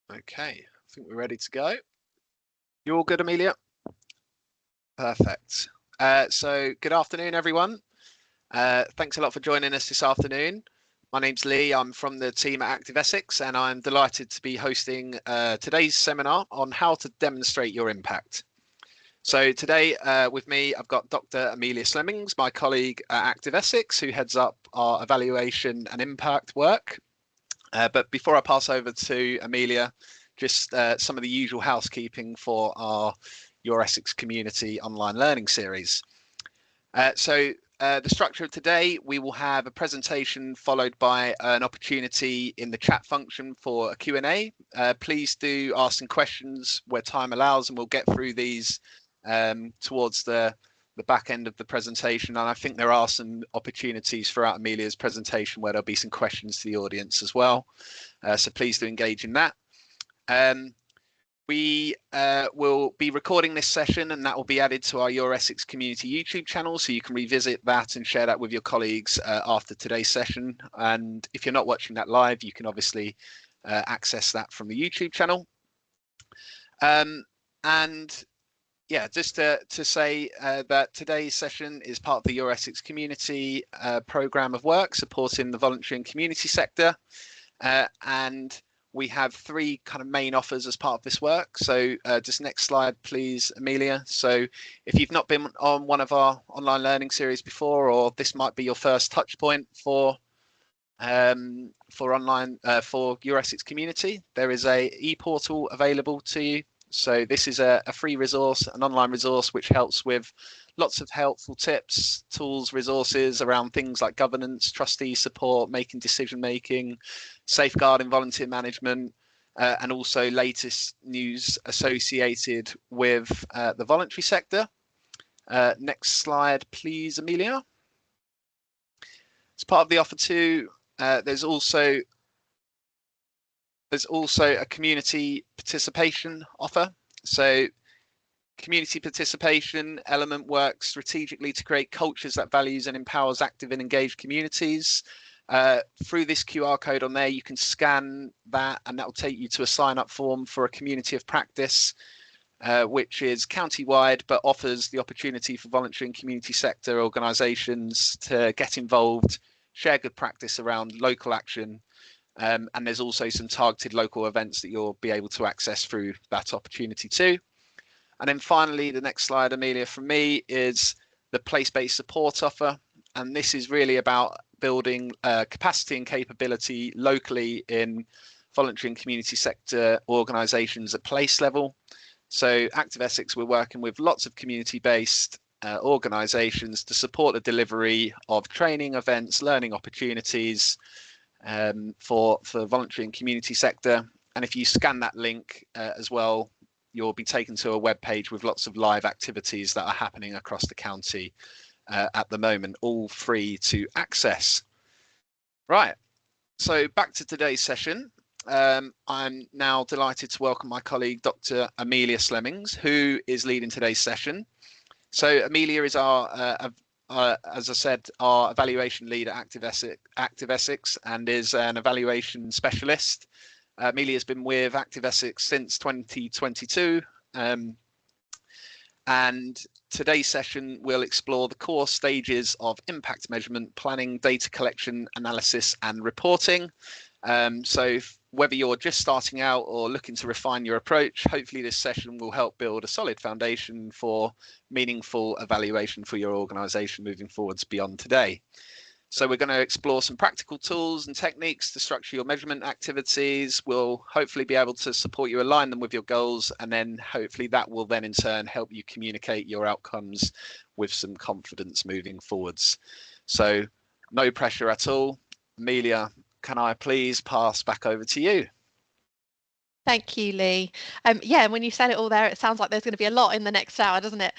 Okay, I think we're ready to go. You all good, Amelia? Perfect. So good afternoon, everyone. Thanks a lot for joining us this afternoon. My name's Lee. I'm from the team at Active Essex, and I'm delighted to be hosting today's seminar on how to demonstrate your impact. So today with me, I've got Dr. Amelia Slemmings, my colleague at Active Essex, who heads up our evaluation and impact work. But before I pass over to Amelia, just some of the usual housekeeping for our Your Essex Community online learning series. The structure of today, we will have a presentation followed by an opportunity in the chat function for a Q&A. Please do ask some questions where time allows, and we'll get through these towards the back end of the presentation. And I think there are some opportunities throughout Amelia's presentation where there'll be some questions to the audience as well. So please do engage in that. We will be recording this session, and that will be added to our Your Essex Community YouTube channel, so you can revisit that and share that with your colleagues after today's session. And if you're not watching that live, you can obviously access that from the YouTube channel. And yeah, just to say that today's session is part of the Your Essex Community programme of work supporting the voluntary and community sector. And we have three kind of main offers as part of this work. So just next slide, please, Amelia. So if you've not been on one of our online learning series before, or this might be your first touch point for online for Your Essex Community, there is a e-portal available to you. So this is a free resource, an online resource, which helps with lots of helpful tips, tools, resources around things like governance, trustee support, making decision making, safeguarding volunteer management, and also latest news associated with the voluntary sector. Next slide, please, Amelia. As part of the offer too, there's also a community participation offer. So community participation element works strategically to create cultures that values and empowers active and engaged communities. Through this QR code on there, you can scan that, and that will take you to a sign up form for a community of practice, which is county-wide, but offers the opportunity for voluntary and community sector organisations to get involved, share good practice around local action. And there's also some targeted local events that you'll be able to access through that opportunity too. And then finally, the next slide, Amelia, from me is the place-based support offer. And this is really about building capacity and capability locally in voluntary and community sector organisations at place level. So Active Essex, we're working with lots of community-based organisations to support the delivery of training events, learning opportunities, for voluntary and community sector. And if you scan that link as well, you'll be taken to a web page with lots of live activities that are happening across the county at the moment, all free to access. Right, so back to today's session. I'm now delighted to welcome my colleague, Dr. Amelia Slemmings, who is leading today's session. So Amelia is our as I said, our evaluation lead at Active Essex, and is an evaluation specialist. Amelia has been with Active Essex since 2022. And today's session will explore the core stages of impact measurement, planning, data collection, analysis, and reporting. So whether you're just starting out or looking to refine your approach, hopefully this session will help build a solid foundation for meaningful evaluation for your organisation moving forwards beyond today. So we're going to explore some practical tools and techniques to structure your measurement activities. We'll hopefully be able to support you align them with your goals, and then hopefully that will then in turn help you communicate your outcomes with some confidence moving forwards. So no pressure at all. Amelia, can I please pass back over to you? Thank you, Lee. Yeah, and when you said it all there, it sounds like there's going to be a lot in the next hour, doesn't it?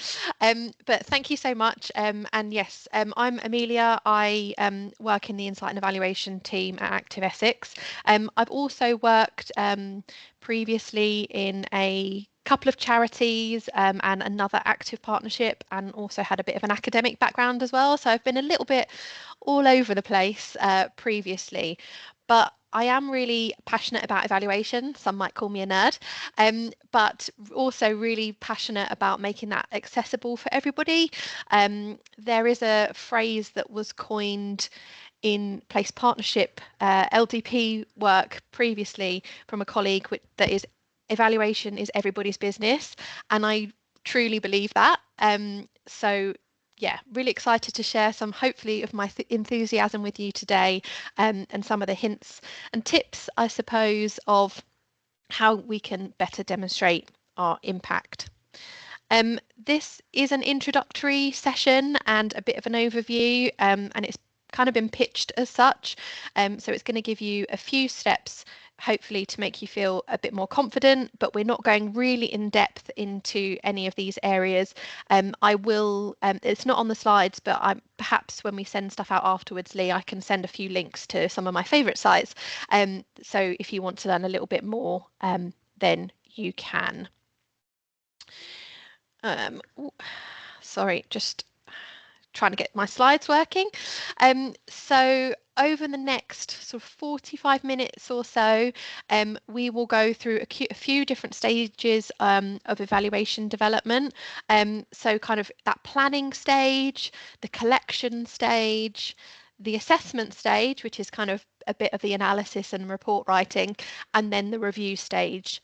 But thank you so much. And yes, I'm Amelia. I work in the Insight and Evaluation team at Active Essex. I've also worked previously in a couple of charities and another active partnership, and also had a bit of an academic background as well. So I've been a little bit all over the place previously. but I am really passionate about evaluation. Some might call me a nerd, but also really passionate about making that accessible for everybody. There is a phrase that was coined in place partnership LDP work previously from a colleague that is evaluation is everybody's business, and I truly believe that. So yeah, really excited to share some hopefully of my enthusiasm with you today, and some of the hints and tips, I suppose, of how we can better demonstrate our impact. This is an introductory session and a bit of an overview, and it's kind of been pitched as such. So it's going to give you a few steps, hopefully, to make you feel a bit more confident, but we're not going really in depth into any of these areas. I will, it's not on the slides, but perhaps when we send stuff out afterwards, Lee, I can send a few links to some of my favourite sites. So if you want to learn a little bit more, then you can. Sorry, just trying to get my slides working. So over the next sort of 45 minutes or so, we will go through a few different stages of evaluation development. So kind of that planning stage, the collection stage, the assessment stage, which is kind of a bit of the analysis and report writing, and then the review stage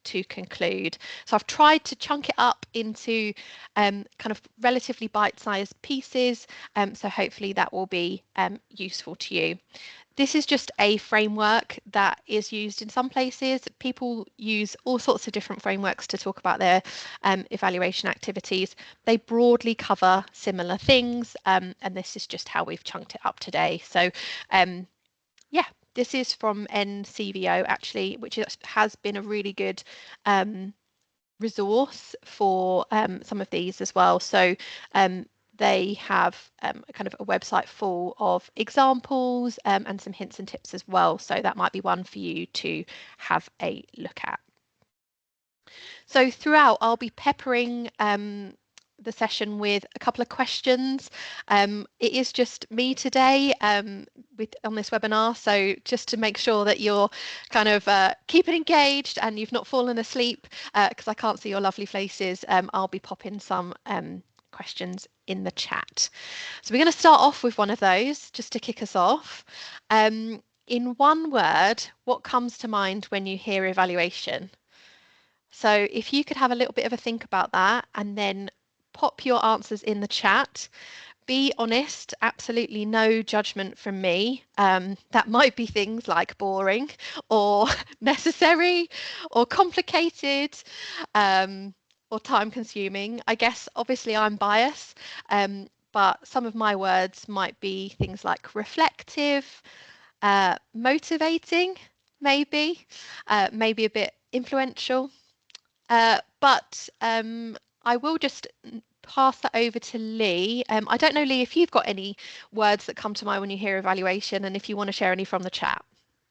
to conclude. So I've tried to chunk it up into kind of relatively bite-sized pieces, so hopefully that will be useful to you. This is just a framework that is used in some places. People use all sorts of different frameworks to talk about their evaluation activities. They broadly cover similar things, and this is just how we've chunked it up today. So yeah, this is from NCVO actually, which has been a really good resource for some of these as well. So they have kind of a website full of examples and some hints and tips as well. So that might be one for you to have a look at. So throughout, I'll be peppering the session with a couple of questions. It is just me today on this webinar, so just to make sure that you're kind of keeping engaged and you've not fallen asleep, because I can't see your lovely faces, I'll be popping some questions in the chat. So we're going to start off with one of those just to kick us off. In one word, what comes to mind when you hear evaluation? So if you could have a little bit of a think about that and then pop your answers in the chat. Be honest, absolutely no judgment from me. That might be things like boring or necessary or complicated or time consuming. I guess obviously I'm biased, but some of my words might be things like reflective, motivating, maybe a bit influential. But I will just pass that over to Lee. I don't know, Lee, if you've got any words that come to mind when you hear evaluation, and if you want to share any from the chat.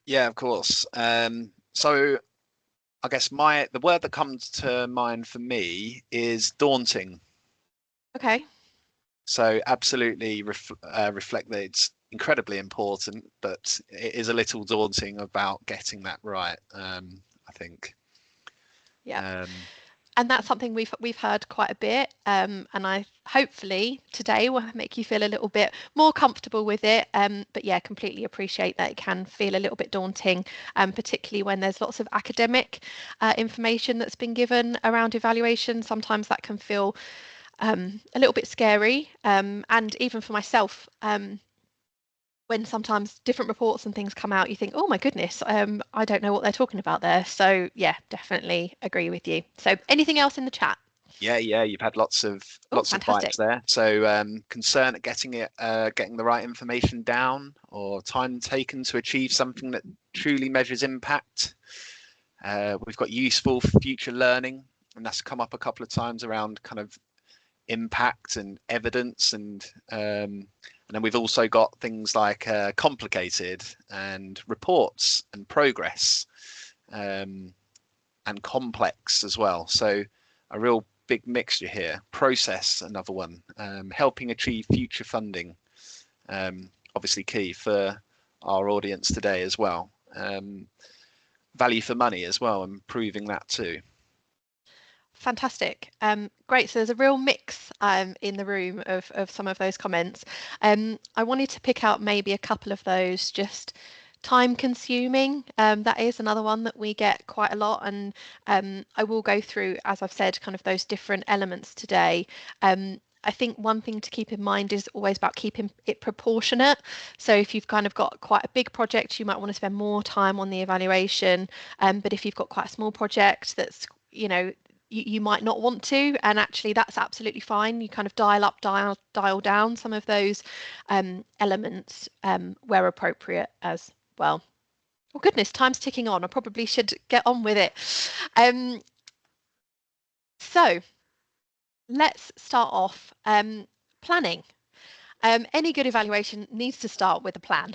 Yeah, of course. So I guess the word that comes to mind for me is daunting. Okay. So absolutely reflect that it's incredibly important, but it is a little daunting about getting that right, I think. Yeah. And that's something we've heard quite a bit, and I hopefully today will make you feel a little bit more comfortable with it. But yeah, completely appreciate that it can feel a little bit daunting, particularly when there's lots of academic information that's been given around evaluation. Sometimes that can feel a little bit scary, and even for myself. When sometimes different reports and things come out, you think, oh my goodness, I don't know what they're talking about there. So yeah, definitely agree with you. So anything else in the chat? Yeah, you've had lots of bites there. So concern at getting the right information down, or time taken to achieve something that truly measures impact. We've got useful for future learning, and that's come up a couple of times around kind of impact and evidence, and then we've also got things like complicated and reports and progress, and complex as well. So a real big mixture here. Process, another one. Helping achieve future funding, obviously key for our audience today as well. Value for money as well, and proving that too. Fantastic. Great. So there's a real mix in the room of some of those comments. I wanted to pick out maybe a couple of those. Just time consuming. That is another one that we get quite a lot. And I will go through, as I've said, kind of those different elements today. I think one thing to keep in mind is always about keeping it proportionate. So if you've kind of got quite a big project, you might want to spend more time on the evaluation. But if you've got quite a small project that's, you might not want to, and actually that's absolutely fine. You kind of dial up, dial down some of those elements where appropriate as well. Oh goodness, time's ticking on. I probably should get on with it. So let's start off. Planning. Any good evaluation needs to start with a plan.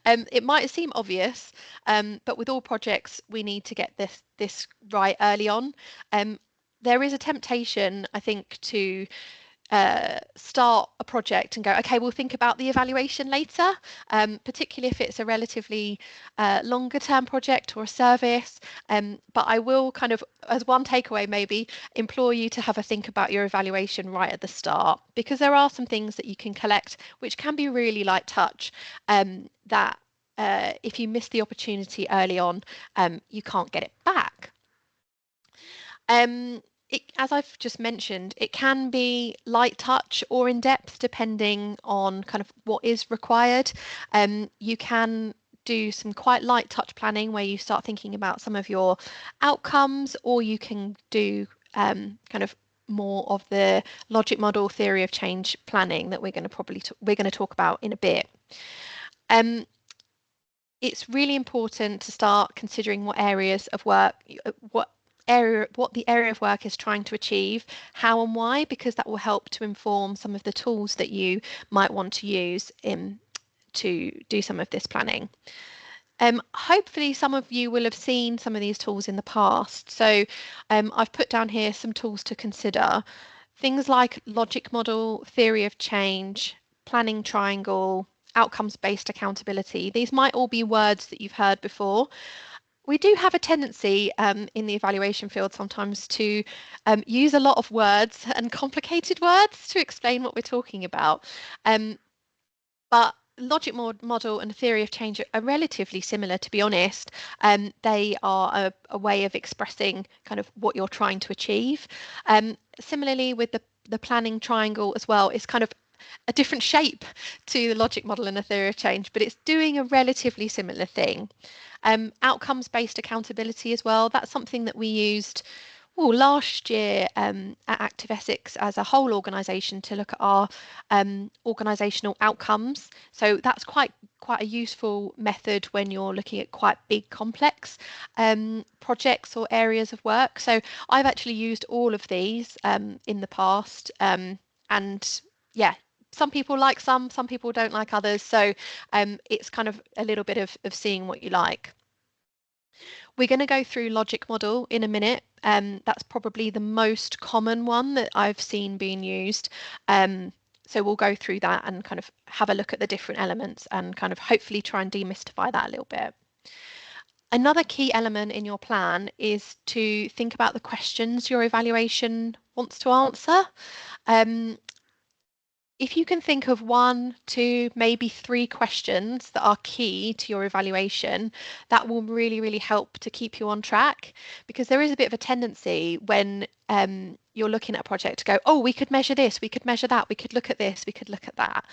It might seem obvious, but with all projects, we need to get this right early on. There is a temptation, I think, to start a project and go, okay, we'll think about the evaluation later, particularly if it's a relatively longer term project or a service. But I will kind of, as one takeaway, maybe implore you to have a think about your evaluation right at the start, because there are some things that you can collect which can be really light touch that if you miss the opportunity early on, you can't get it back. As I've just mentioned, it can be light touch or in depth depending on kind of what is required. You can do some quite light touch planning where you start thinking about some of your outcomes, or you can do kind of more of the logic model theory of change planning that we're going to talk about in a bit. It's really important to start considering what areas of work, what the area of work is trying to achieve, how and why, because that will help to inform some of the tools that you might want to use to do some of this planning. Hopefully some of you will have seen some of these tools in the past. So I've put down here some tools to consider. Things like logic model, theory of change, planning triangle, outcomes-based accountability. These might all be words that you've heard before. We do have a tendency in the evaluation field sometimes to use a lot of words and complicated words to explain what we're talking about. But logic model and theory of change are relatively similar, to be honest. They are a way of expressing kind of what you're trying to achieve. Similarly with the planning triangle as well, it's kind of a different shape to the logic model and the theory of change, but it's doing a relatively similar thing. Outcomes-based accountability as well, that's something that we used last year at Active Essex as a whole organisation to look at our organisational outcomes. So that's quite a useful method when you're looking at quite big complex projects or areas of work. So I've actually used all of these in the past, and yeah, some people like some people don't like others. So it's kind of a little bit of seeing what you like. We're going to go through logic model in a minute. That's probably the most common one that I've seen being used. So we'll go through that and kind of have a look at the different elements and kind of hopefully try and demystify that a little bit. Another key element in your plan is to think about the questions your evaluation wants to answer. If you can think of 1, 2, maybe 3 questions that are key to your evaluation, that will really, really help to keep you on track, because there is a bit of a tendency when you're looking at a project to go, oh, we could measure this, we could measure that, we could look at this, we could look at that.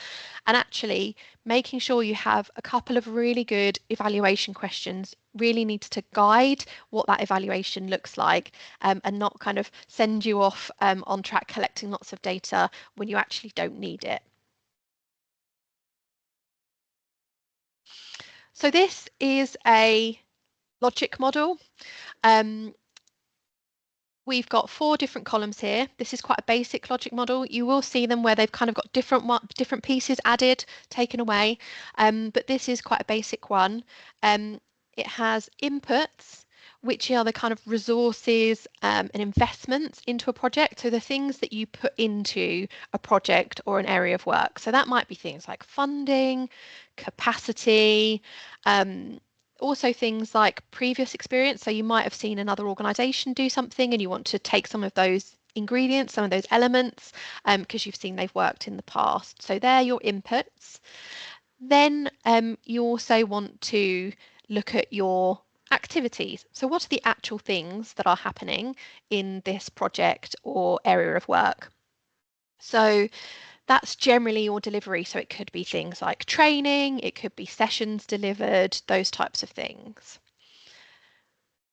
And actually making sure you have a couple of really good evaluation questions really needs to guide what that evaluation looks like, and not kind of send you off on track collecting lots of data when you actually don't need it. So this is a logic model. We've got 4 different columns here. This is quite a basic logic model. You will see them where they've kind of got different pieces added, taken away, but this is quite a basic one. It has inputs, which are the kind of resources and investments into a project. So the things that you put into a project or an area of work. So that might be things like funding, capacity, also things like previous experience. So you might have seen another organisation do something and you want to take some of those ingredients, some of those elements, because you've seen they've worked in the past. So they're your inputs. Then you also want to look at your activities. So what are the actual things that are happening in this project or area of work? So that's generally your delivery. So it could be things like training, it could be sessions delivered, those types of things.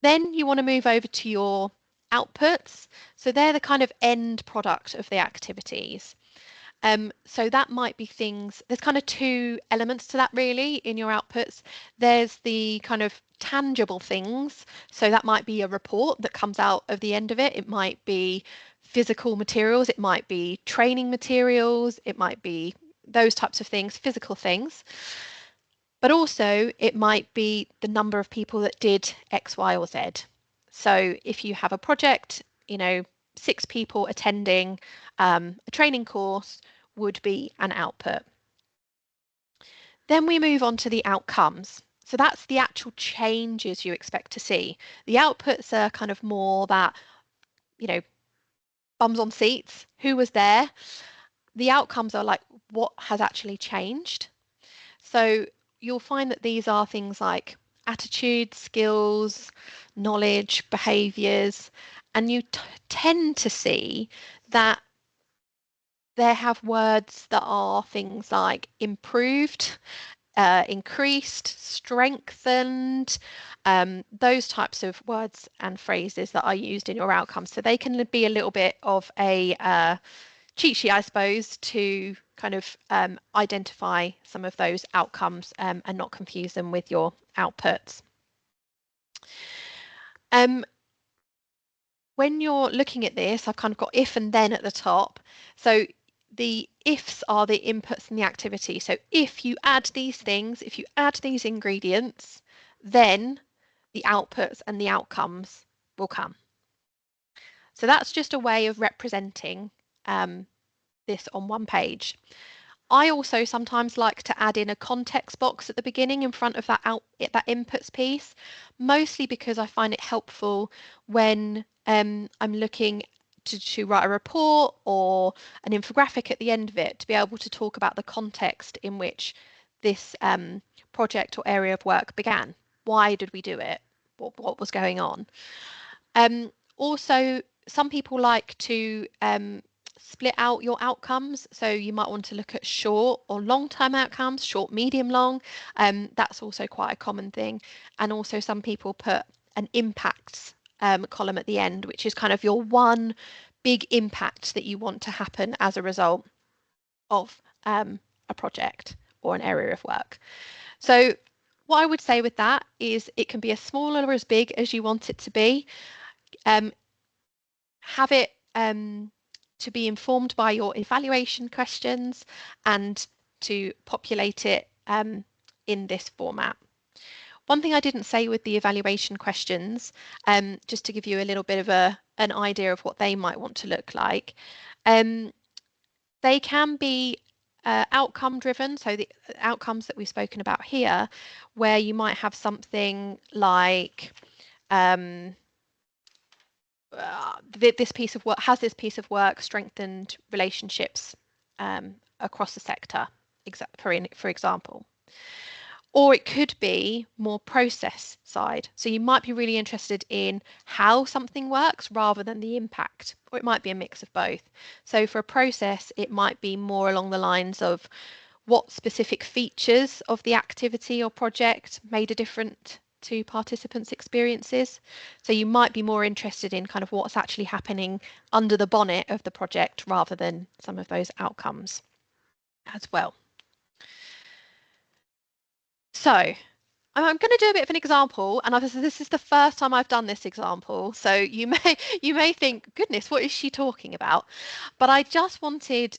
Then you want to move over to your outputs. So they're the kind of end product of the activities. So that might be things, there's kind of two elements to that really in your outputs. There's the kind of tangible things. So that might be a report that comes out of the end of it. It might be physical materials. It might be training materials. It might be those types of things, physical things. But also it might be the number of people that did X, Y, or Z. So if you have a project, 6 people attending a training course would be an output. Then we move on to the outcomes. So that's the actual changes you expect to see. The outputs are kind of more that, bums on seats, who was there. The outcomes are like what has actually changed. So you'll find that these are things like attitudes, skills, knowledge, behaviours, and you tend to see that they have words that are things like improved, increased, strengthened, those types of words and phrases that are used in your outcomes. So they can be a little bit of a cheat sheet, I suppose, to kind of identify some of those outcomes and not confuse them with your outputs. When you're looking at this, I've kind of got if and then at the top. So the ifs are the inputs and the activity. So if you add these things, if you add these ingredients, then the outputs and the outcomes will come. So that's just a way of representing this on one page. I also sometimes like to add in a context box at the beginning in front of that inputs piece, mostly because I find it helpful when I'm looking to write a report or an infographic at the end of it, to be able to talk about the context in which this project or area of work began. Why did we do it? What was going on? Also, some people like to split out your outcomes. So you might want to look at short or long-term outcomes, short, medium, long. That's also quite a common thing. And also some people put an impacts column at the end, which is kind of your one big impact that you want to happen as a result of a project or an area of work. So what I would say with that is it can be as small or as big as you want it to be. Have it to be informed by your evaluation questions and to populate it in this format. One thing I didn't say with the evaluation questions, just to give you a little bit of an idea of what they might want to look like, they can be outcome driven, so the outcomes that we've spoken about here, where you might have something like this piece of work, has this piece of work strengthened relationships across the sector, for example. Or it could be more process side. So you might be really interested in how something works rather than the impact, or it might be a mix of both. So for a process, it might be more along the lines of what specific features of the activity or project made a difference to participants' experiences. So you might be more interested in kind of what's actually happening under the bonnet of the project rather than some of those outcomes as well. So I'm going to do a bit of an example, and this is the first time I've done this example, so you may think, goodness, what is she talking about? But I just wanted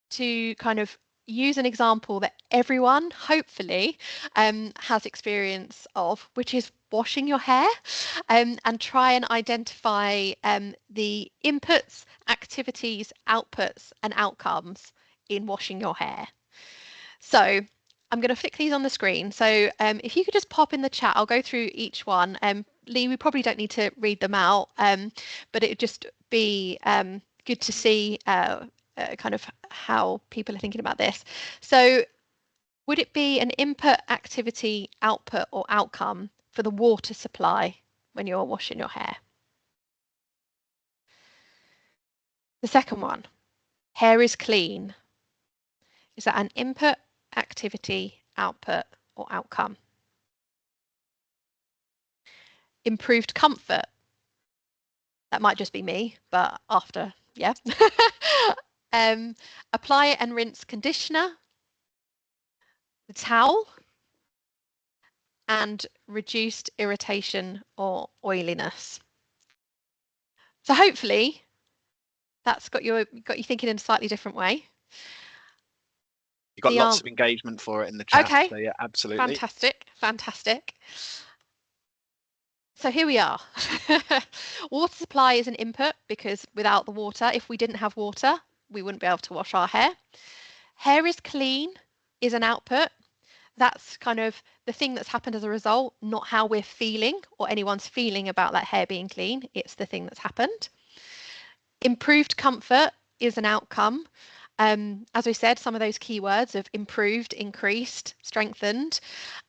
to kind of use an example that everyone hopefully has experience of, which is washing your hair, and try and identify the inputs, activities, outputs and outcomes in washing your hair. So I'm going to flick these on the screen. So if you could just pop in the chat, I'll go through each one. Lee, we probably don't need to read them out, but it would just be good to see kind of how people are thinking about this. So would it be an input, activity, output, or outcome for the water supply when you're washing your hair? The second one, hair is clean. Is that an input, activity, output, or outcome? Improved comfort. That might just be me, but after, yeah. Apply and rinse conditioner, the towel, and reduced irritation or oiliness. So hopefully that's got you thinking in a slightly different way. You've got lots of engagement for it in the chat. Okay. So yeah, absolutely. Fantastic. Fantastic. So here we are. Water supply is an input because without the water, if we didn't have water, we wouldn't be able to wash our hair. Hair is clean is an output. That's kind of the thing that's happened as a result, not how we're feeling or anyone's feeling about that hair being clean. It's the thing that's happened. Improved comfort is an outcome. As we said, some of those keywords of improved, increased, strengthened,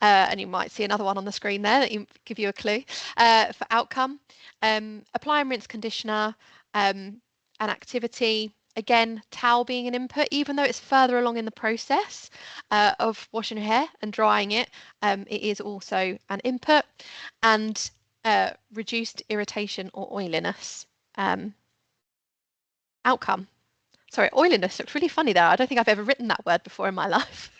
and you might see another one on the screen there that give you a clue for outcome. Apply and rinse conditioner, an activity. Again, towel being an input, even though it's further along in the process of washing your hair and drying it, it is also an input. And reduced irritation or oiliness, outcome. Sorry, oiliness looked really funny there. I don't think I've ever written that word before in my life.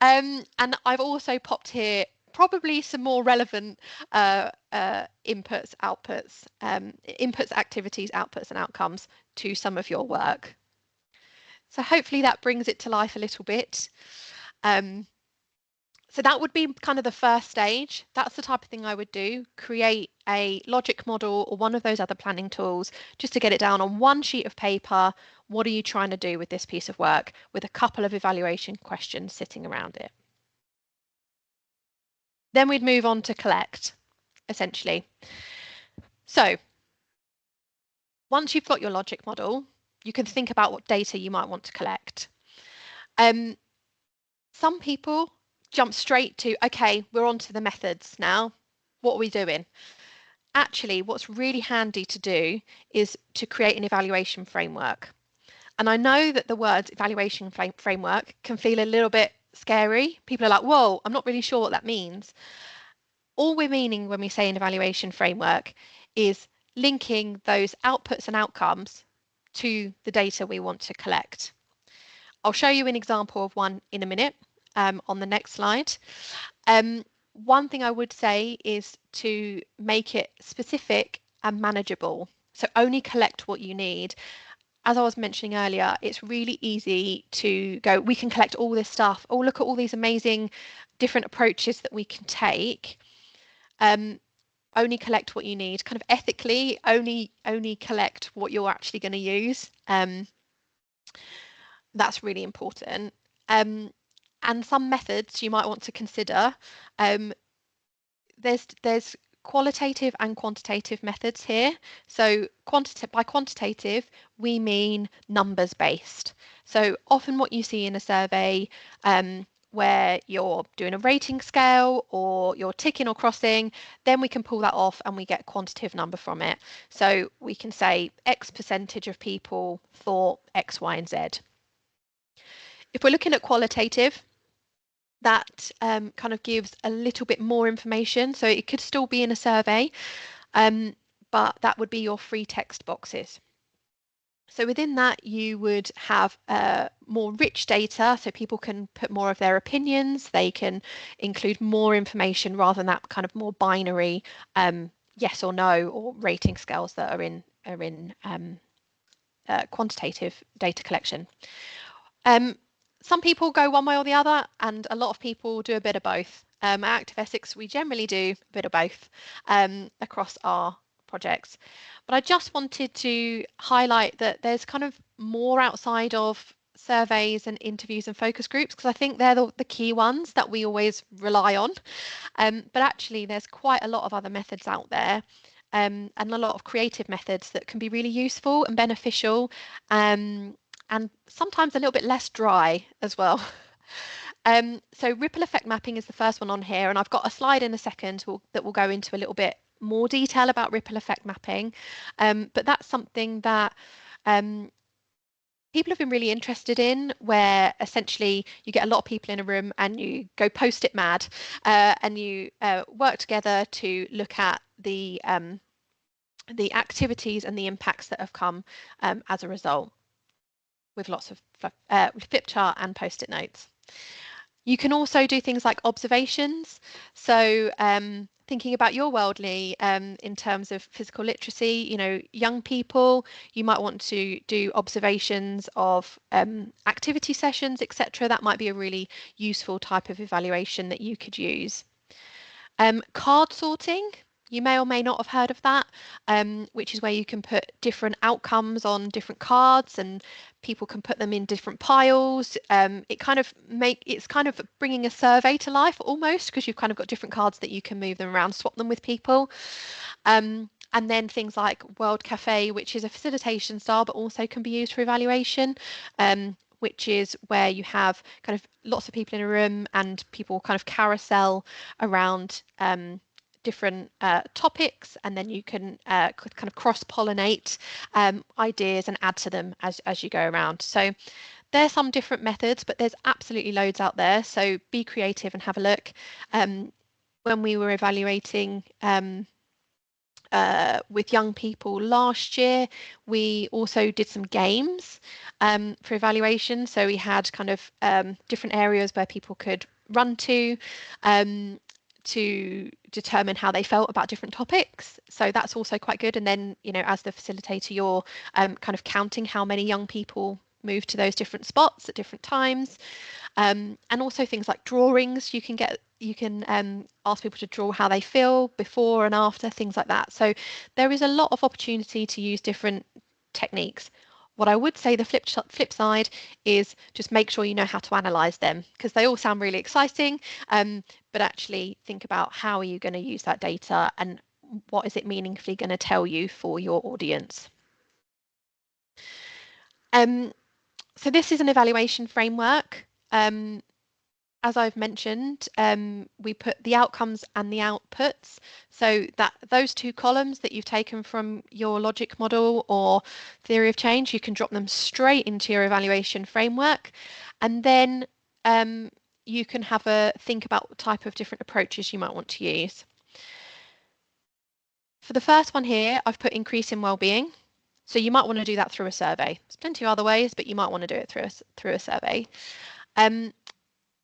And I've also popped here probably some more relevant inputs, outputs, inputs, activities, outputs and outcomes to some of your work. So hopefully that brings it to life a little bit. So that would be kind of the first stage. That's the type of thing I would do. Create a logic model or one of those other planning tools just to get it down on one sheet of paper. What are you trying to do with this piece of work with a couple of evaluation questions sitting around it? Then we'd move on to collect, essentially. So once you've got your logic model, you can think about what data you might want to collect. Some people jump straight to, okay, we're on to the methods now. What are we doing? Actually, what's really handy to do is to create an evaluation framework. And I know that the word evaluation framework can feel a little bit scary. People are like, whoa, I'm not really sure what that means. All we're meaning when we say an evaluation framework is linking those outputs and outcomes to the data we want to collect. I'll show you an example of one in a minute on the next slide. One thing I would say is to make it specific and manageable. So only collect what you need. As I was mentioning earlier, it's really easy to go, we can collect all this stuff. Oh, look at all these amazing different approaches that we can take. Only collect what you need. Kind of ethically, only collect what you're actually going to use. That's really important. And some methods you might want to consider. There's qualitative and quantitative methods here. So by quantitative, we mean numbers based. So often what you see in a survey where you're doing a rating scale or you're ticking or crossing, then we can pull that off and we get a quantitative number from it. So we can say X percentage of people thought X, Y, and Z. If we're looking at qualitative, that kind of gives a little bit more information. So it could still be in a survey, but that would be your free text boxes. So within that, you would have more rich data, so people can put more of their opinions, they can include more information rather than that kind of more binary yes or no or rating scales that are in quantitative data collection. Some people go one way or the other, and a lot of people do a bit of both. At Active Essex, we generally do a bit of both across our projects. But I just wanted to highlight that there's kind of more outside of surveys and interviews and focus groups, because I think they're the key ones that we always rely on. But actually, there's quite a lot of other methods out there, and a lot of creative methods that can be really useful and beneficial, and sometimes a little bit less dry as well. So ripple effect mapping is the first one on here, and I've got a slide in a second that will go into a little bit more detail about ripple effect mapping. But that's something that people have been really interested in, where essentially you get a lot of people in a room and you go post-it mad, and you work together to look at the activities and the impacts that have come as a result, with lots of flip chart and post-it notes. You can also do things like observations. So thinking about your world, Lee, in terms of physical literacy, you know, young people, you might want to do observations of activity sessions, etc. That might be a really useful type of evaluation that you could use. Card sorting. You may or may not have heard of that, which is where you can put different outcomes on different cards and people can put them in different piles. It's kind of bringing a survey to life almost, because you've kind of got different cards that you can move them around, swap them with people. And then things like World Cafe, which is a facilitation style, but also can be used for evaluation, which is where you have kind of lots of people in a room and people kind of carousel around different topics, and then you can kind of cross-pollinate ideas and add to them as you go around. So there's some different methods, but there's absolutely loads out there. So be creative and have a look. When we were evaluating with young people last year, we also did some games for evaluation. So we had kind of different areas where people could run to determine how they felt about different topics. So that's also quite good. And then, you know, as the facilitator, you're kind of counting how many young people move to those different spots at different times. And also things like drawings. You can ask people to draw how they feel before and after, things like that. So there is a lot of opportunity to use different techniques. What I would say, the flip side, is just make sure you know how to analyze them, because they all sound really exciting, but actually think about how are you going to use that data and what is it meaningfully going to tell you for your audience. So this is an evaluation framework. As I've mentioned, we put the outcomes and the outputs, so that those two columns that you've taken from your logic model or theory of change, you can drop them straight into your evaluation framework, and then you can have a think about what type of different approaches you might want to use. For the first one here, I've put increase in well-being. So you might want to do that through a survey. There's plenty of other ways, but you might want to do it through a survey.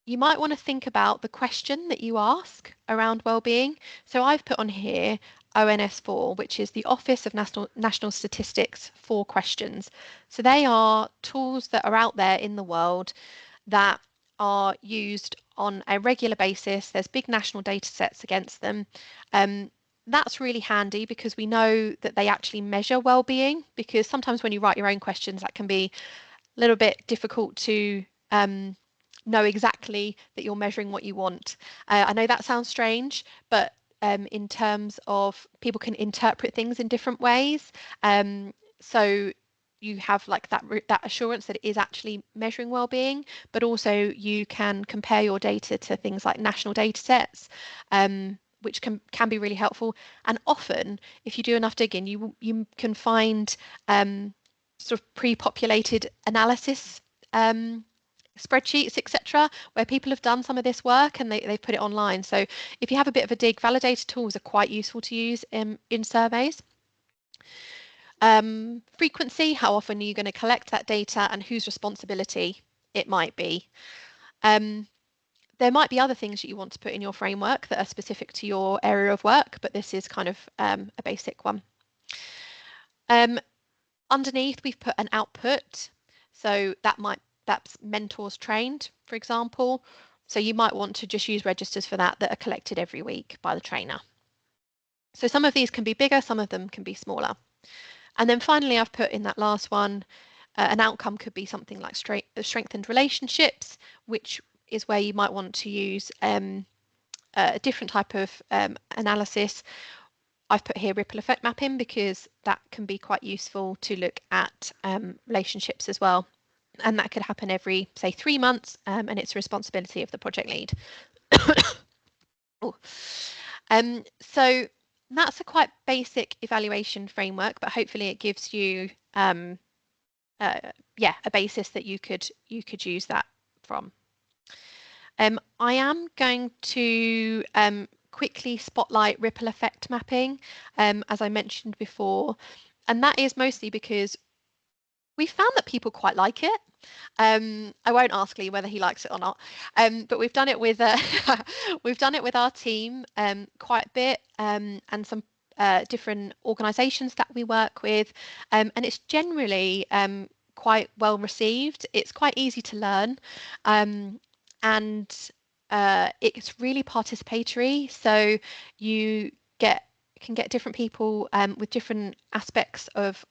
You might want to think about the question that you ask around well-being. So I've put on here ONS4, which is the Office of National Statistics 4 questions. So they are tools that are out there in the world that are used on a regular basis. There's big national data sets against them. That's really handy because we know that they actually measure well-being, because sometimes when you write your own questions, that can be a little bit difficult to know exactly that you're measuring what you want. I know that sounds strange, but in terms of people can interpret things in different ways. So you have like that assurance that it is actually measuring well-being, but also you can compare your data to things like national data sets, which can be really helpful. And often, if you do enough digging, you can find sort of pre-populated analysis spreadsheets, etc., where people have done some of this work and they put it online. So if you have a bit of a dig, validated tools are quite useful to use in surveys. Frequency, how often are you going to collect that data and whose responsibility it might be. There might be other things that you want to put in your framework that are specific to your area of work, but this is kind of a basic one. Underneath, we've put an output. So that's mentors trained, for example. So you might want to just use registers for that are collected every week by the trainer. So some of these can be bigger, some of them can be smaller. And then finally, I've put in that last one, an outcome could be something like strengthened relationships, which is where you might want to use a different type of analysis. I've put here ripple effect mapping because that can be quite useful to look at relationships as well. And that could happen every, say, 3 months, and it's a responsibility of the project lead. So that's a quite basic evaluation framework, but hopefully it gives you a basis that you could use that from. I am going to quickly spotlight ripple effect mapping, as I mentioned before, and that is mostly because we found that people quite like it. I won't ask Lee whether he likes it or not, but we've done it with we've done it with our team quite a bit, and some different organisations that we work with, and it's generally quite well received. It's quite easy to learn, and it's really participatory. So you can get different people with different aspects of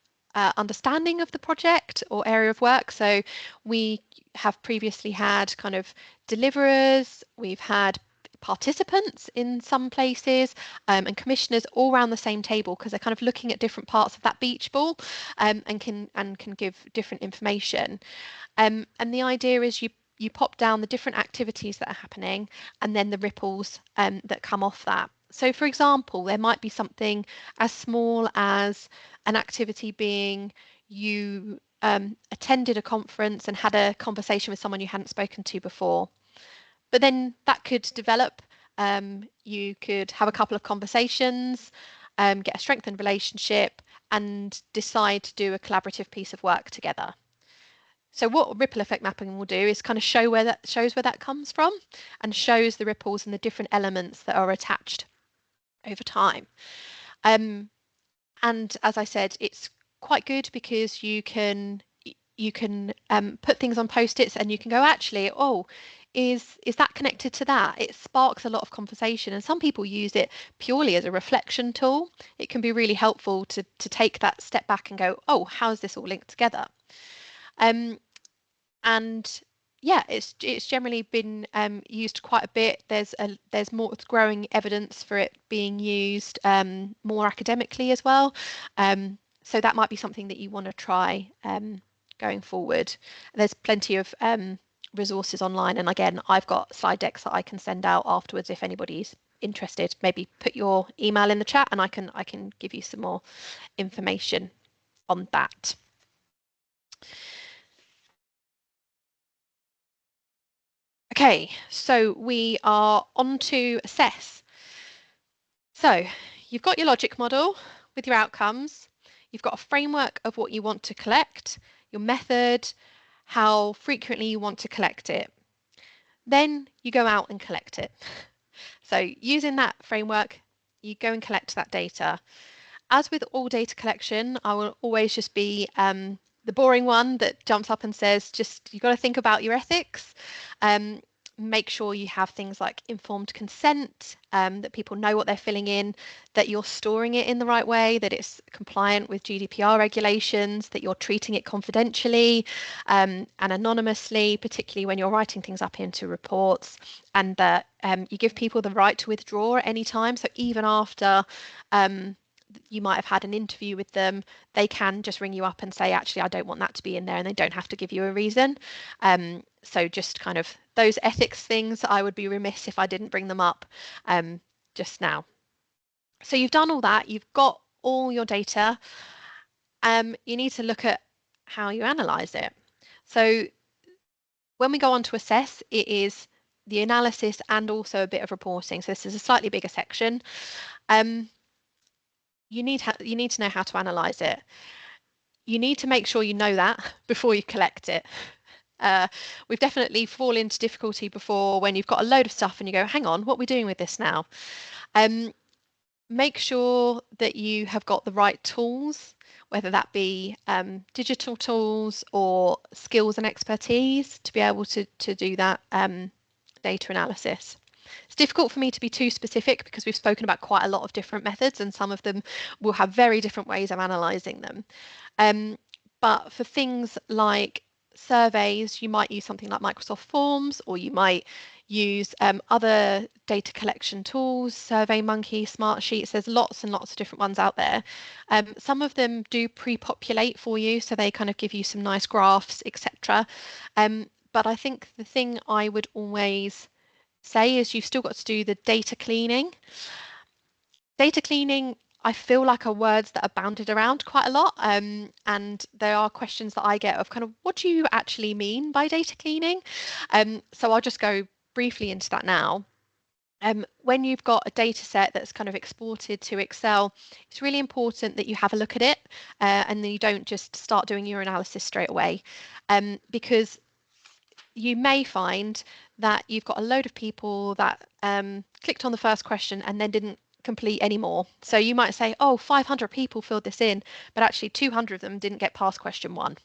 understanding of the project or area of work. So we have previously had kind of deliverers, we've had participants in some places, and commissioners all around the same table, because they're kind of looking at different parts of that beach ball, and can give different information. And the idea is you pop down the different activities that are happening and then the ripples that come off that. So, for example, there might be something as small as an activity being you attended a conference and had a conversation with someone you hadn't spoken to before. But then that could develop. You could have a couple of conversations, get a strengthened relationship, and decide to do a collaborative piece of work together. So what ripple effect mapping will do is kind of shows where that comes from, and shows the ripples and the different elements that are attached over time. And as I said, it's quite good because you can put things on post-its and you can go, actually, oh, is that connected to that? It sparks a lot of conversation, and some people use it purely as a reflection tool. It can be really helpful to take that step back and go, oh, how is this all linked together? And yeah, it's generally been used quite a bit. There's more growing evidence for it being used more academically as well. So that might be something that you want to try going forward. There's plenty of resources online, and again, I've got slide decks that I can send out afterwards if anybody's interested. Maybe put your email in the chat and I can give you some more information on that. Okay, so we are on to assess. So you've got your logic model with your outcomes. You've got a framework of what you want to collect, your method, how frequently you want to collect it. Then you go out and collect it. So using that framework, you go and collect that data. As with all data collection, I will always just be the boring one that jumps up and says, you've got to think about your ethics. Make sure you have things like informed consent, that people know what they're filling in, that you're storing it in the right way, that it's compliant with GDPR regulations, that you're treating it confidentially and anonymously, particularly when you're writing things up into reports, and that you give people the right to withdraw at any time. So even after you might have had an interview with them, they can just ring you up and say, actually, I don't want that to be in there, and they don't have to give you a reason. So just kind of those ethics things, I would be remiss if I didn't bring them up just now. So you've done all that, you've got all your data. You need to look at how you analyze it. So when we go on to assess, it is the analysis and also a bit of reporting. So this is a slightly bigger section. You need to know how to analyze it. You need to make sure you know that before you collect it. We've definitely fallen into difficulty before when you've got a load of stuff and you go, hang on, what are we doing with this now? Make sure that you have got the right tools, whether that be digital tools or skills and expertise to be able to do that data analysis. It's difficult for me to be too specific because we've spoken about quite a lot of different methods, and some of them will have very different ways of analysing them. But for things like surveys, you might use something like Microsoft Forms, or you might use other data collection tools, SurveyMonkey, Smartsheets. There's lots and lots of different ones out there. Some of them do pre-populate for you, so they kind of give you some nice graphs, etc. But I think the thing I would always say is you've still got to do the data cleaning. Data cleaning, I feel like, are words that are bounded around quite a lot, and there are questions that I get of kind of, what do you actually mean by data cleaning? So I'll just go briefly into that now. When you've got a data set that's kind of exported to Excel, it's really important that you have a look at it and then you don't just start doing your analysis straight away, because you may find that you've got a load of people that clicked on the first question and then didn't complete any more. So you might say, oh, 500 people filled this in, but actually 200 of them didn't get past question 1.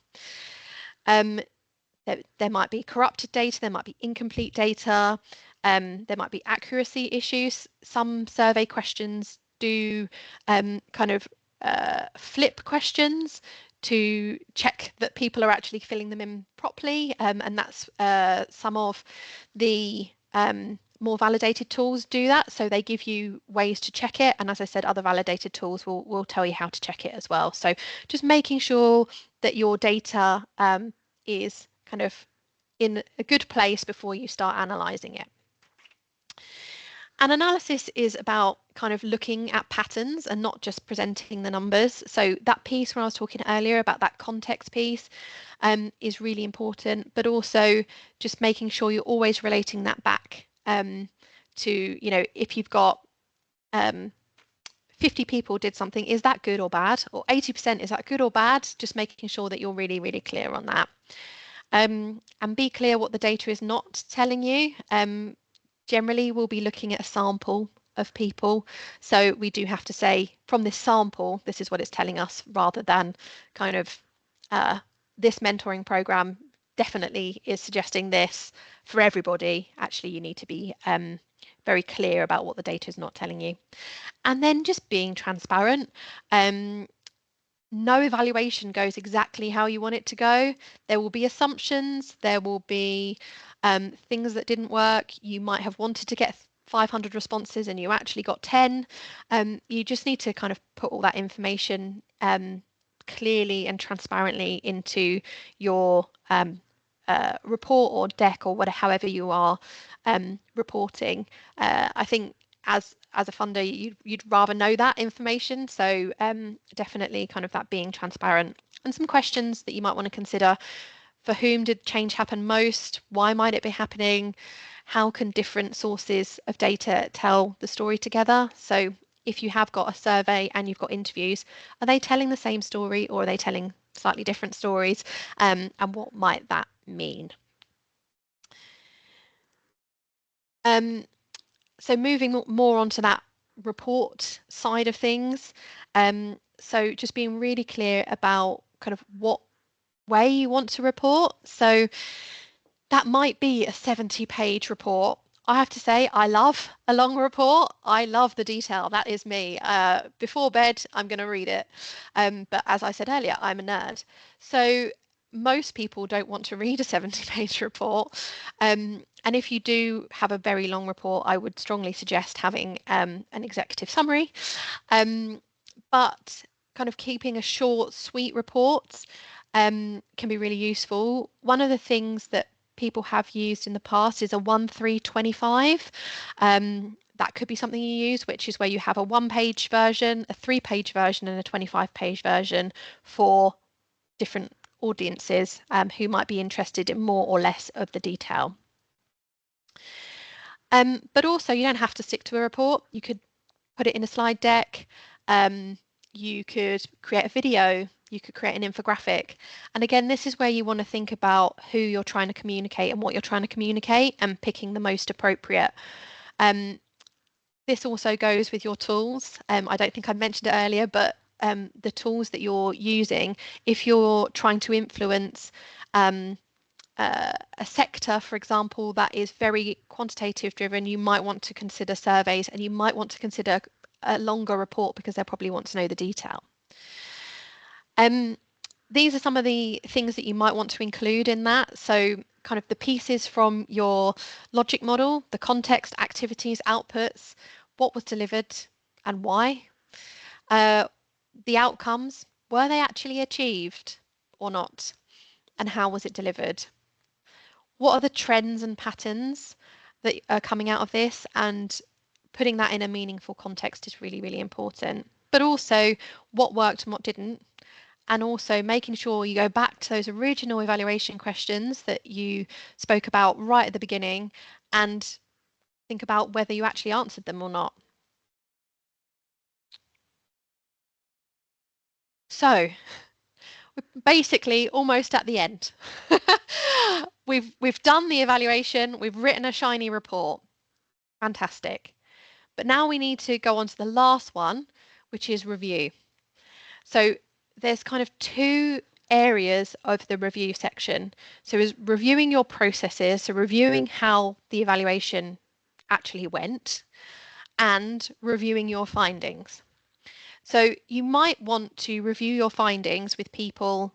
There might be corrupted data, there might be incomplete data, there might be accuracy issues. Some survey questions do kind of flip questions to check that people are actually filling them in properly, and that's some of the more validated tools do that, so they give you ways to check it, and as I said, other validated tools will tell you how to check it as well. So just making sure that your data is kind of in a good place before you start analysing it. An analysis is about kind of looking at patterns and not just presenting the numbers. So that piece where I was talking earlier about that context piece is really important, but also just making sure you're always relating that back to, you know, if you've got 50 people did something, is that good or bad? Or 80%, is that good or bad? Just making sure that you're really, really clear on that. And be clear what the data is not telling you. Generally, we'll be looking at a sample of people. So we do have to say, from this sample, this is what it's telling us, rather than kind of this mentoring program definitely is suggesting this for everybody. Actually, you need to be very clear about what the data is not telling you. And then just being transparent. No evaluation goes exactly how you want it to go. There will be assumptions, there will be things that didn't work. You might have wanted to get 500 responses and you actually got 10. You just need to kind of put all that information clearly and transparently into your report or deck or whatever, however you are reporting. I think as a funder, you'd rather know that information. So definitely kind of that being transparent. And some questions that you might want to consider: for whom did change happen most? Why might it be happening? How can different sources of data tell the story together? So if you have got a survey and you've got interviews, are they telling the same story or are they telling slightly different stories? And what might that mean? So moving more onto that report side of things. So just being really clear about kind of what way you want to report. So that might be a 70-page report. I have to say, I love a long report. I love the detail. That is me. Before bed, I'm going to read it. But as I said earlier, I'm a nerd. So most people don't want to read a 70-page report. And if you do have a very long report, I would strongly suggest having an executive summary. But kind of keeping a short, sweet report can be really useful. One of the things that people have used in the past is a 1-3-25. That could be something you use, which is where you have a 1-page version, a 3-page version, and a 25-page version for different audiences who might be interested in more or less of the detail. But also, you don't have to stick to a report. You could put it in a slide deck. You could create a video. You could create an infographic. And again, this is where you want to think about who you're trying to communicate and what you're trying to communicate and picking the most appropriate. This also goes with your tools. I don't think I mentioned it earlier, but the tools that you're using, if you're trying to influence a sector, for example, that is very quantitative driven, you might want to consider surveys and you might want to consider a longer report because they'll probably want to know the detail. these are some of the things that you might want to include in that. So kind of the pieces from your logic model, the context, activities, outputs, what was delivered and why. The outcomes, were they actually achieved or not? And how was it delivered? What are the trends and patterns that are coming out of this? And putting that in a meaningful context is really, really important. But also what worked and what didn't. And also making sure you go back to those original evaluation questions that you spoke about right at the beginning and think about whether you actually answered them or not. So we're basically almost at the end. We've done the evaluation, we've written a shiny report. Fantastic. But now we need to go on to the last one, which is review. So there's kind of two areas of the review section. So is reviewing your processes, so reviewing how the evaluation actually went, and reviewing your findings. So you might want to review your findings with people,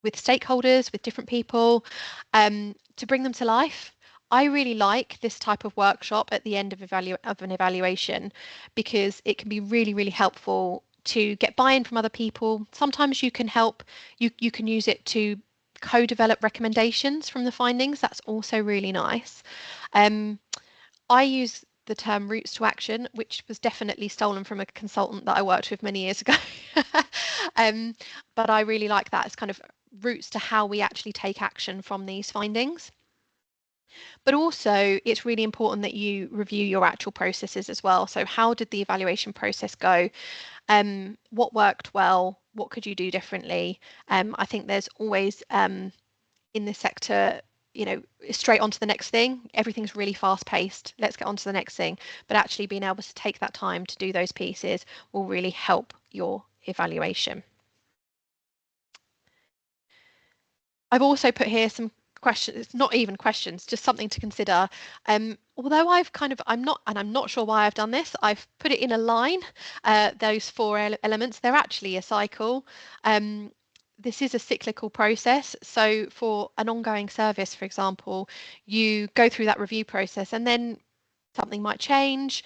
with stakeholders, with different people, to bring them to life. I really like this type of workshop at the end of an evaluation because it can be really, really helpful to get buy-in from other people. Sometimes you can help, you can use it to co-develop recommendations from the findings. That's also really nice. I use the term routes to action, which was definitely stolen from a consultant that I worked with many years ago. But I really like that as kind of routes to how we actually take action from these findings. But also, it's really important that you review your actual processes as well. So how did the evaluation process go? What worked well? What could you do differently? I think there's always in this sector, you know, straight on to the next thing. Everything's really fast paced. Let's get on to the next thing. But actually being able to take that time to do those pieces will really help your evaluation. I've also put here some questions, not even questions, just something to consider. Although I'm not sure why I've done this. I've put it in a line, those four elements. They're actually a cycle. This is a cyclical process. So for an ongoing service, for example, you go through that review process and then something might change,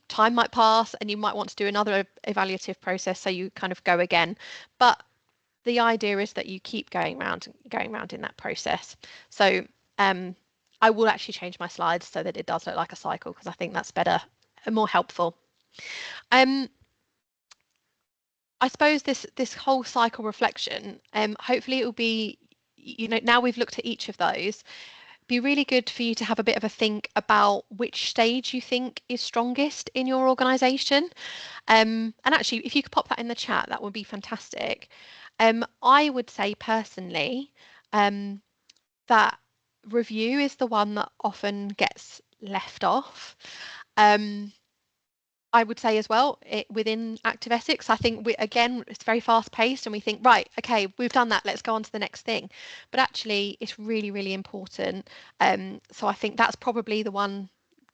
time might pass, and you might want to do another evaluative process. So you kind of go again. But the idea is that you keep going round in that process. So I will actually change my slides so that it does look like a cycle because I think that's better and more helpful. I suppose this whole cycle reflection, hopefully it will be, you know, now we've looked at each of those, be really good for you to have a bit of a think about which stage you think is strongest in your organisation. And actually, if you could pop that in the chat, that would be fantastic. I would say personally that review is the one that often gets left off. I would say as well, within Active Essex, I think again, it's very fast paced and we think, right, okay, we've done that, let's go on to the next thing. But actually, it's really, really important. So I think that's probably the one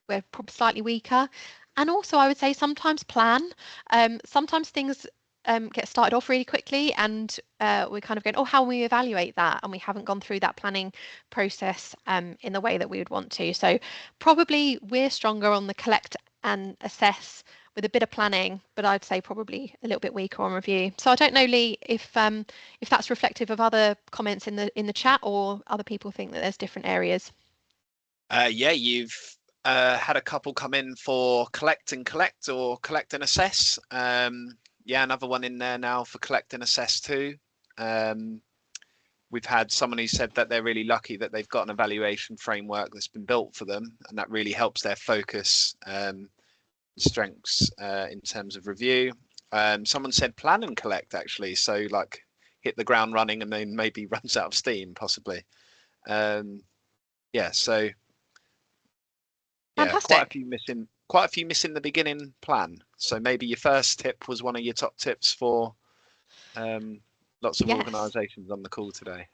we're probably slightly weaker. And also, I would say sometimes plan. Sometimes things get started off really quickly and we're kind of going, oh, how will we evaluate that? And we haven't gone through that planning process in the way that we would want to. So probably we're stronger on the collect and assess with a bit of planning, but I'd say probably a little bit weaker on review. So I don't know, Lee, if that's reflective of other comments in the chat or other people think that there's different areas. Yeah, you've had a couple come in for collect and assess. Yeah, another one in there now for collect and assess too. We've had someone who said that they're really lucky that they've got an evaluation framework that's been built for them, and that really helps their focus strengths in terms of review. Someone said plan and collect actually, so like hit the ground running and then maybe runs out of steam possibly. Yeah, so yeah, Fantastic. quite a few missing the beginning plan. So maybe your first tip was one of your top tips for lots of organisations on the call today.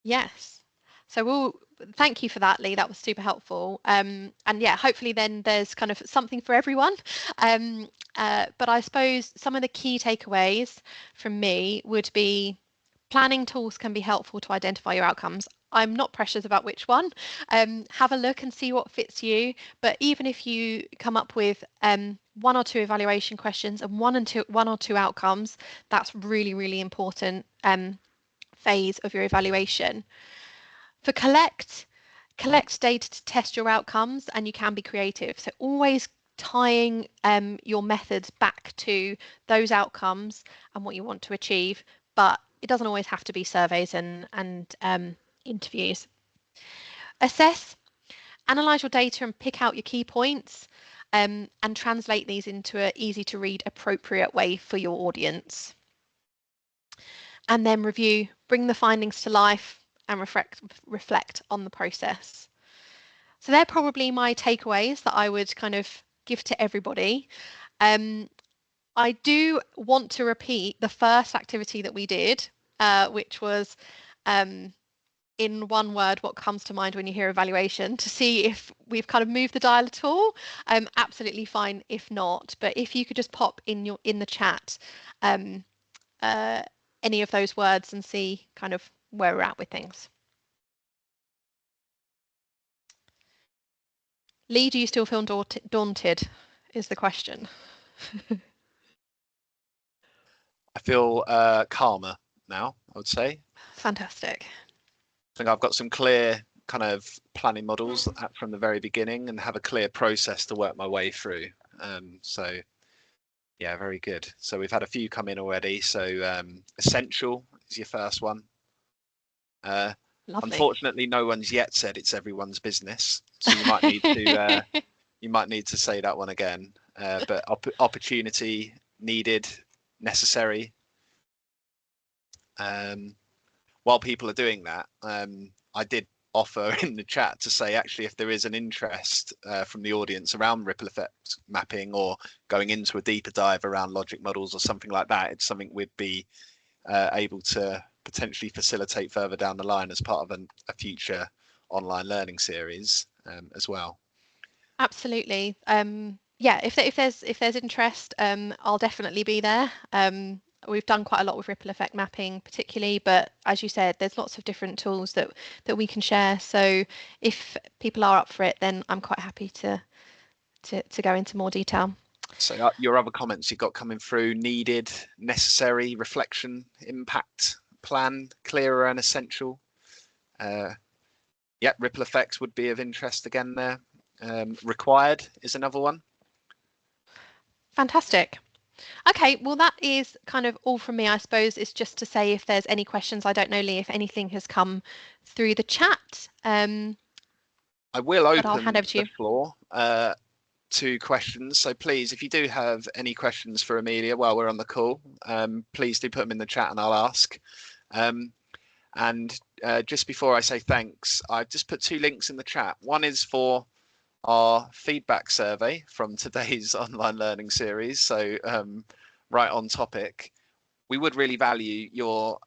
Yes. So we'll thank you for that, Lee. That was super helpful. And yeah, hopefully then there's kind of something for everyone. But I suppose some of the key takeaways from me would be Planning tools can be helpful to identify your outcomes. I'm not precious about which one. Have a look and see what fits you. But even if you come up with one or two evaluation questions and one or two outcomes, that's really, really important phase of your evaluation. For collect data to test your outcomes, and you can be creative. So always tying your methods back to those outcomes and what you want to achieve. But it doesn't always have to be surveys and interviews. Assess, analyze your data and pick out your key points and translate these into an easy to read, appropriate way for your audience. And then review, bring the findings to life and reflect on the process. So they're probably my takeaways that I would kind of give to everybody. I do want to repeat the first activity that we did, which was in one word, what comes to mind when you hear evaluation, to see if we've kind of moved the dial at all. Absolutely fine if not, but if you could just pop in the chat any of those words and see kind of where we're at with things. Lee, do you still feel daunted is the question. I feel calmer now, I would say. Fantastic. I think I've got some clear kind of planning models from the very beginning and have a clear process to work my way through. So yeah, very good. So we've had a few come in already. So essential is your first one. Lovely. Unfortunately, no one's yet said it's everyone's business. So you might need to you might need to say that one again. But opportunity, needed, necessary. While people are doing that, I did offer in the chat to say, actually, if there is an interest from the audience around ripple effect mapping or going into a deeper dive around logic models or something like that, it's something we'd be able to potentially facilitate further down the line as part of a future online learning series as well. Absolutely. Yeah, if there's interest, I'll definitely be there. We've done quite a lot with ripple effect mapping particularly, but as you said, there's lots of different tools that we can share. So if people are up for it, then I'm quite happy to go into more detail. So your other comments you've got coming through: needed, necessary, reflection, impact, plan, clearer and essential. Yeah, ripple effects would be of interest again there. Required is another one. Fantastic. Okay, well, that is kind of all from me. I suppose it's just to say if there's any questions. I don't know, Lee, if anything has come through the chat. I will open I'll hand over to the you. floor to questions. So please, if you do have any questions for Amelia while we're on the call, please do put them in the chat and I'll ask. And just before I say thanks, I've just put two links in the chat. One is for our feedback survey from today's online learning series. So right on topic. We would really value your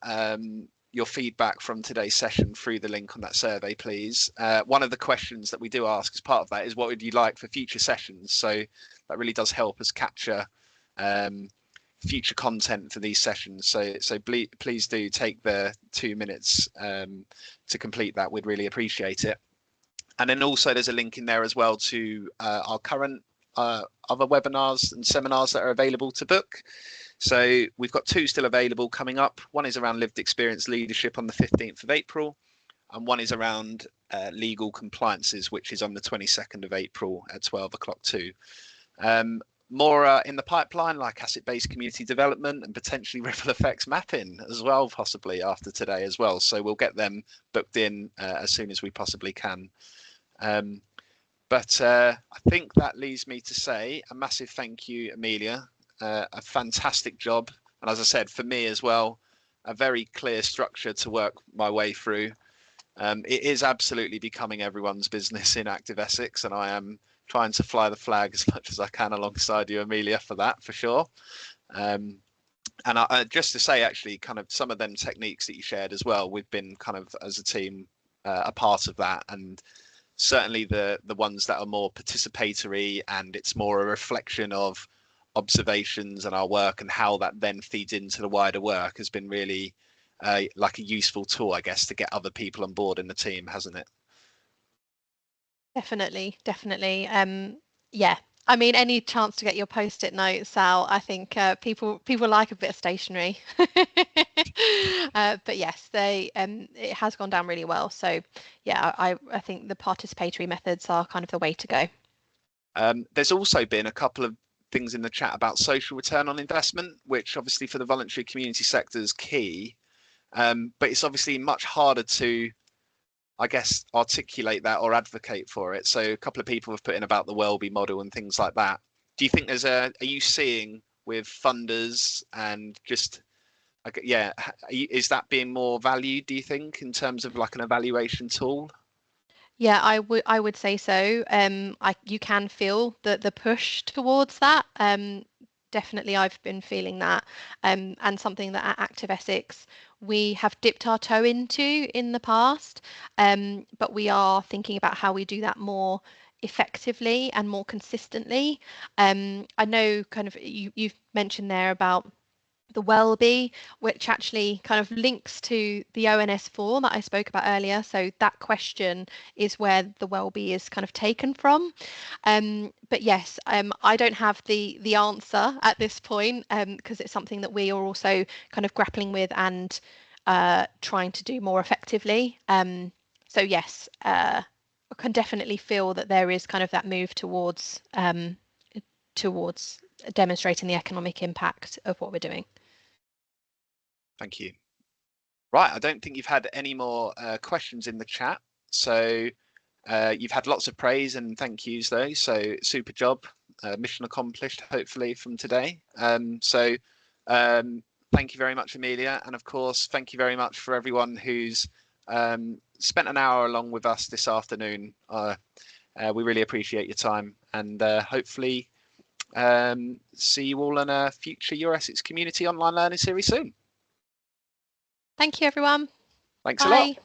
feedback from today's session through the link on that survey, please. One of the questions that we do ask as part of that is what would you like for future sessions? So that really does help us capture future content for these sessions. So please do take the 2 minutes to complete that. We'd really appreciate it. And then also there's a link in there as well to our current other webinars and seminars that are available to book. So we've got two still available coming up. One is around lived experience leadership on the 15th of April, and one is around legal compliances, which is on the 22nd of April at 12 o'clock too. More in the pipeline, like asset-based community development and potentially ripple effects mapping as well, possibly after today as well. So we'll get them booked in as soon as we possibly can. But I think that leaves me to say a massive thank you, Amelia. A fantastic job. And as I said, for me as well, a very clear structure to work my way through. It is absolutely becoming everyone's business in Active Essex, and I am trying to fly the flag as much as I can alongside you, Amelia, for that, for sure. And just to say, actually, kind of some of them techniques that you shared as well, we've been kind of as a team a part of that, and certainly the ones that are more participatory and it's more a reflection of observations and our work and how that then feeds into the wider work has been really like a useful tool, I guess, to get other people on board in the team, hasn't it? Definitely, definitely. Yeah, I mean, any chance to get your post-it notes out, I think people like a bit of stationery. But yes, it has gone down really well. So yeah, I think the participatory methods are kind of the way to go. There's also been a couple of things in the chat about social return on investment, which obviously for the voluntary community sector is key, but it's obviously much harder to, I guess, articulate that or advocate for it. So a couple of people have put in about the Welby model and things like that. Do you think are you seeing with funders and just, yeah, is that being more valued, do you think, in terms of like an evaluation tool? Yeah, I would say so. You can feel the push towards that. Definitely, I've been feeling that, and something that at Active Essex we have dipped our toe into in the past, but we are thinking about how we do that more effectively and more consistently. I know kind of you've mentioned there about the Welby, which actually kind of links to the ONS4 that I spoke about earlier. So that question is where the Welby is kind of taken from. But yes, I don't have the answer at this point because it's something that we are also kind of grappling with and trying to do more effectively. So yes, I can definitely feel that there is kind of that move towards demonstrating the economic impact of what we're doing. Thank you. Right, I don't think you've had any more questions in the chat. So you've had lots of praise and thank yous though. So super job, mission accomplished, hopefully from today. Thank you very much, Amelia. And of course, thank you very much for everyone who's spent an hour along with us this afternoon. We really appreciate your time and hopefully see you all in a future Your Essex Community Online Learning Series soon. Thank you, everyone. Thanks a lot. Bye.